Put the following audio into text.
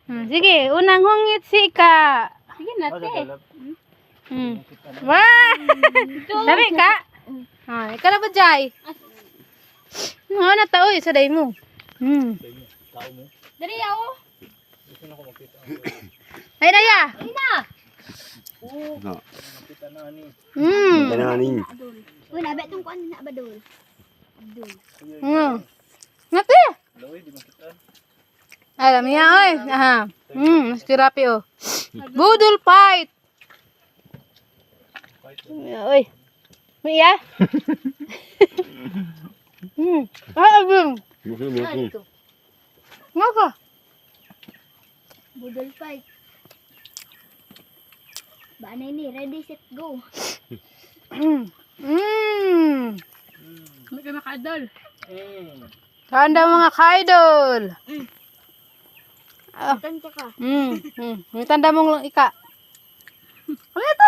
Sige, unang hungit si Ika. Sige natin. Wah! Dami ka? Ikaw na ba, Jai? Na tao sa day mo. Dari ako. Ay, Daya. Ay na. Kananing. Uy, nabe itong kuan na badol. Abdul. Ngati. Alam niya, oy. Mas tirapi, oh. Budol fight. Oy. Miya? Abim. Ngaka. Budol fight. Banay ni, ready, set, go. May ka makadol. Kanda mga ka-idol. Tansya ka. May tanda mong Ika. Ano ito?